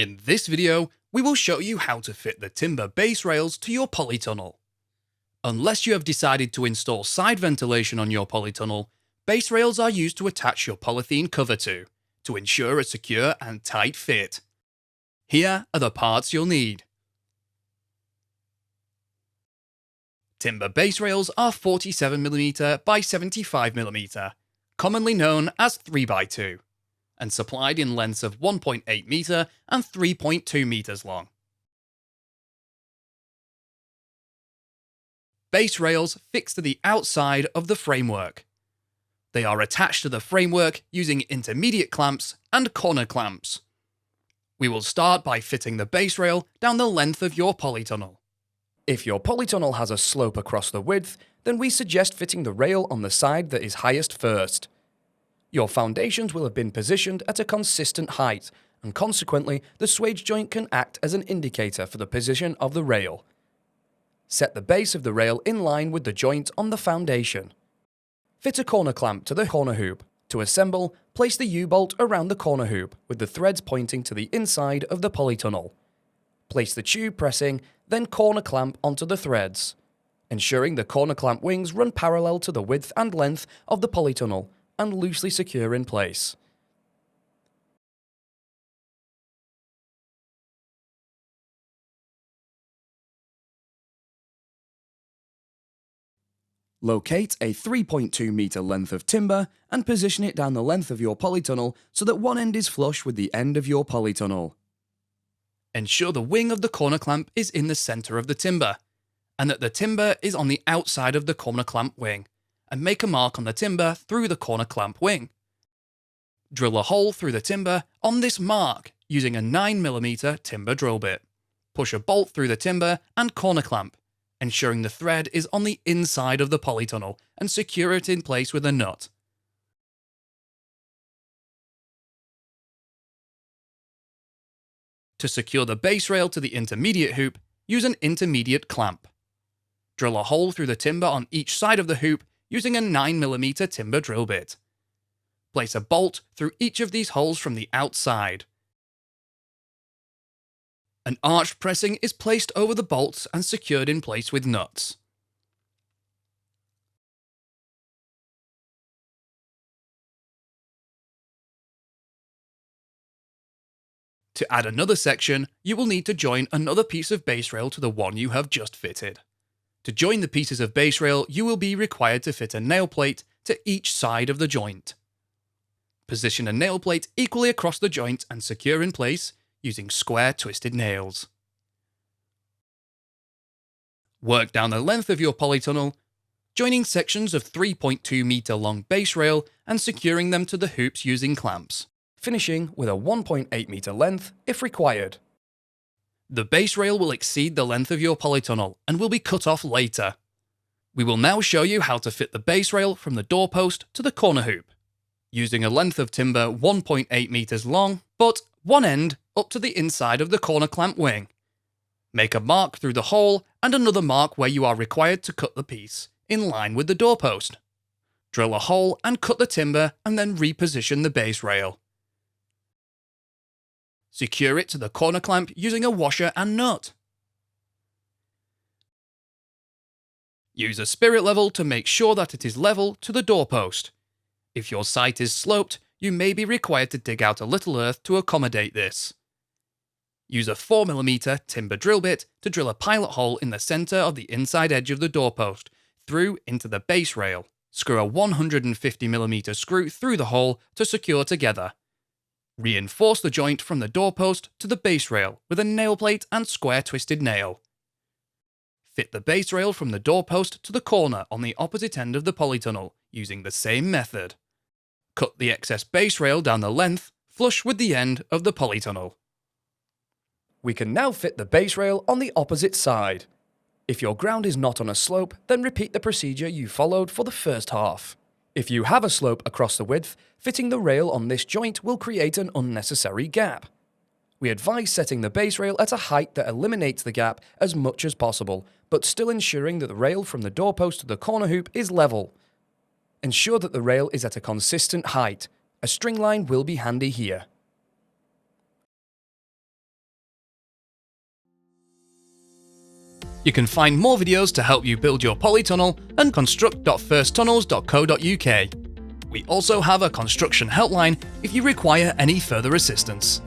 In this video, we will show you how to fit the timber base rails to your polytunnel. Unless you have decided to install side ventilation on your polytunnel, base rails are used to attach your polythene cover to ensure a secure and tight fit. Here are the parts you'll need. Timber base rails are 47mm by 75mm, commonly known as 3x2, and supplied in lengths of 1.8 metre and 3.2 metres long. Base rails fixed to the outside of the framework. They are attached to the framework using intermediate clamps and corner clamps. We will start by fitting the base rail down the length of your polytunnel. If your polytunnel has a slope across the width, then we suggest fitting the rail on the side that is highest first. Your foundations will have been positioned at a consistent height, and consequently, the swage joint can act as an indicator for the position of the rail. Set the base of the rail in line with the joint on the foundation. Fit a corner clamp to the corner hoop. To assemble, place the U-bolt around the corner hoop with the threads pointing to the inside of the polytunnel. Place the tube pressing, then corner clamp onto the threads, ensuring the corner clamp wings run parallel to the width and length of the polytunnel and loosely secure in place. Locate a 3.2 metre length of timber and position it down the length of your polytunnel so that one end is flush with the end of your polytunnel. Ensure the wing of the corner clamp is in the centre of the timber, and that the timber is on the outside of the corner clamp wing, and make a mark on the timber through the corner clamp wing. Drill a hole through the timber on this mark using a 9mm timber drill bit. Push a bolt through the timber and corner clamp, ensuring the thread is on the inside of the polytunnel, and secure it in place with a nut. To secure the base rail to the intermediate hoop, use an intermediate clamp. Drill a hole through the timber on each side of the hoop using a 9mm timber drill bit. Place a bolt through each of these holes from the outside. An arched pressing is placed over the bolts and secured in place with nuts. To add another section, you will need to join another piece of base rail to the one you have just fitted. To join the pieces of base rail, you will be required to fit a nail plate to each side of the joint. Position a nail plate equally across the joint and secure in place using square twisted nails. Work down the length of your polytunnel, joining sections of 3.2 metre long base rail and securing them to the hoops using clamps, finishing with a 1.8 metre length if required. The base rail will exceed the length of your polytunnel and will be cut off later. We will now show you how to fit the base rail from the doorpost to the corner hoop, using a length of timber 1.8 metres long, but one end up to the inside of the corner clamp wing. Make a mark through the hole and another mark where you are required to cut the piece, in line with the doorpost. Drill a hole and cut the timber and then reposition the base rail. Secure it to the corner clamp using a washer and nut. Use a spirit level to make sure that it is level to the doorpost. If your site is sloped, you may be required to dig out a little earth to accommodate this. Use a 4mm timber drill bit to drill a pilot hole in the centre of the inside edge of the doorpost, through into the base rail. Screw a 150mm screw through the hole to secure together. Reinforce the joint from the doorpost to the base rail with a nail plate and square twisted nail. Fit the base rail from the doorpost to the corner on the opposite end of the polytunnel using the same method. Cut the excess base rail down the length, flush with the end of the polytunnel. We can now fit the base rail on the opposite side. If your ground is not on a slope, then repeat the procedure you followed for the first half. If you have a slope across the width, fitting the rail on this joint will create an unnecessary gap. We advise setting the base rail at a height that eliminates the gap as much as possible, but still ensuring that the rail from the doorpost to the corner hoop is level. Ensure that the rail is at a consistent height. A string line will be handy here. You can find more videos to help you build your polytunnel at construct.firsttunnels.co.uk. We also have a construction helpline if you require any further assistance.